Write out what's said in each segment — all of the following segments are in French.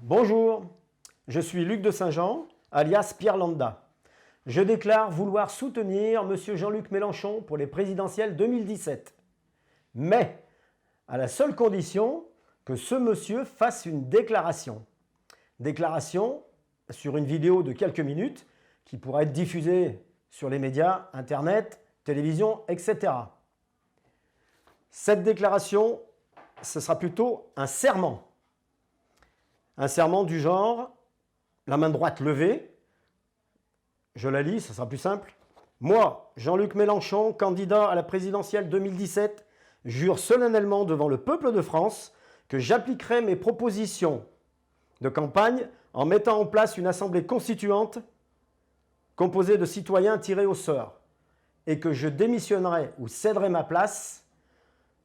Bonjour, je suis Luc de Saint-Jean, alias Pierre Lambda. Je déclare vouloir soutenir M. Jean-Luc Mélenchon pour les présidentielles 2017. Mais à la seule condition que ce monsieur fasse une déclaration. Déclaration sur une vidéo de quelques minutes qui pourra être diffusée sur les médias, internet, télévision, etc. Cette déclaration, ce sera plutôt un serment. Un serment du genre, la main droite levée, je la lis, ça sera plus simple. Moi, Jean-Luc Mélenchon, candidat à la présidentielle 2017, jure solennellement devant le peuple de France que j'appliquerai mes propositions de campagne en mettant en place une assemblée constituante composée de citoyens tirés au sort et que je démissionnerai ou céderai ma place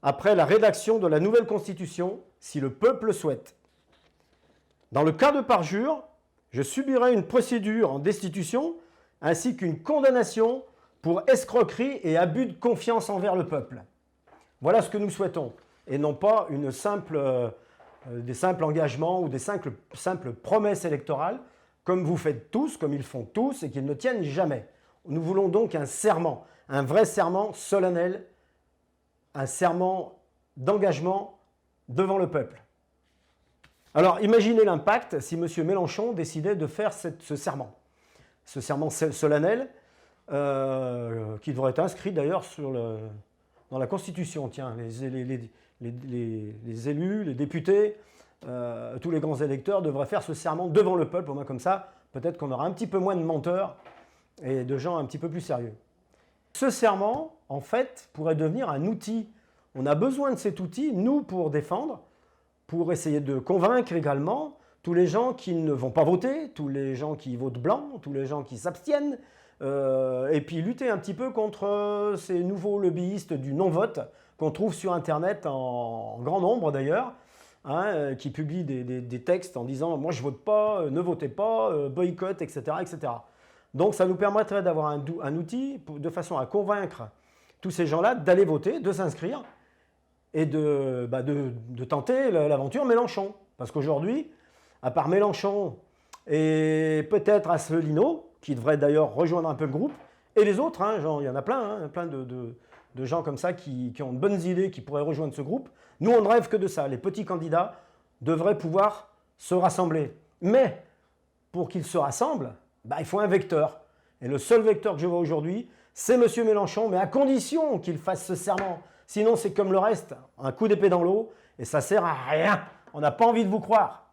après la rédaction de la nouvelle constitution si le peuple le souhaite. Dans le cas de parjure, je subirai une procédure en destitution ainsi qu'une condamnation pour escroquerie et abus de confiance envers le peuple. Voilà ce que nous souhaitons, et non pas des simples engagements ou des simples promesses électorales, comme vous faites tous, comme ils font tous, et qu'ils ne tiennent jamais. Nous voulons donc un serment, un vrai serment solennel, un serment d'engagement devant le peuple. Alors, imaginez l'impact si M. Mélenchon décidait de faire ce serment solennel, qui devrait être inscrit d'ailleurs dans la Constitution. Tiens, les élus, les députés, tous les grands électeurs devraient faire ce serment devant le peuple, au moins comme ça, peut-être qu'on aura un petit peu moins de menteurs et de gens un petit peu plus sérieux. Ce serment, en fait, pourrait devenir un outil. On a besoin de cet outil, nous, pour défendre, pour essayer de convaincre également tous les gens qui ne vont pas voter, tous les gens qui votent blanc, tous les gens qui s'abstiennent, et puis lutter un petit peu contre ces nouveaux lobbyistes du non-vote qu'on trouve sur Internet en grand nombre d'ailleurs, hein, qui publient des textes en disant « moi je vote pas, ne votez pas, boycott, etc. etc. » Donc ça nous permettrait d'avoir un outil de façon à convaincre tous ces gens-là d'aller voter, de s'inscrire, et de tenter l'aventure Mélenchon. Parce qu'aujourd'hui, à part Mélenchon et peut-être Asselineau, qui devrait d'ailleurs rejoindre un peu le groupe, et les autres, hein, genre, il y en a plein, plein de gens comme ça qui ont de bonnes idées, qui pourraient rejoindre ce groupe. Nous, on ne rêve que de ça. Les petits candidats devraient pouvoir se rassembler. Mais pour qu'ils se rassemblent, il faut un vecteur. Et le seul vecteur que je vois aujourd'hui, c'est M. Mélenchon, mais à condition qu'il fasse ce serment. Sinon, c'est comme le reste, un coup d'épée dans l'eau, et ça sert à rien. On n'a pas envie de vous croire.